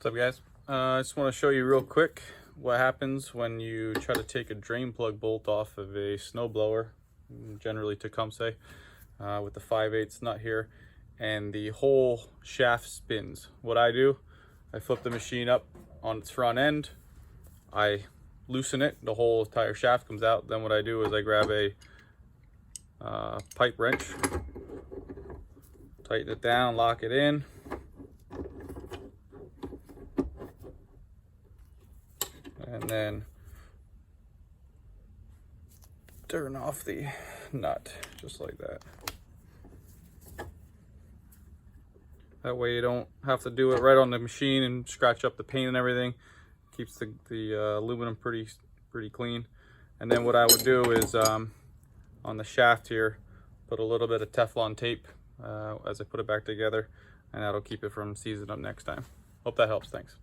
What's up, guys? I just want to show you real quick what happens when you try to take a drain plug bolt off of a snowblower, generally Tecumseh, with the 5/8 nut here, and the whole shaft spins. What I do, I flip the machine up on its front end, I loosen it, the whole entire shaft comes out. Then what I do is I grab a pipe wrench, tighten it down, lock it in, and then turn off the nut just like that. That way you don't have to do it right on the machine and scratch up the paint and everything. Keeps the aluminum pretty clean. And then what I would do is on the shaft here, put a little bit of Teflon tape as I put it back together, and that'll keep it from seizing up next time. Hope that helps. Thanks.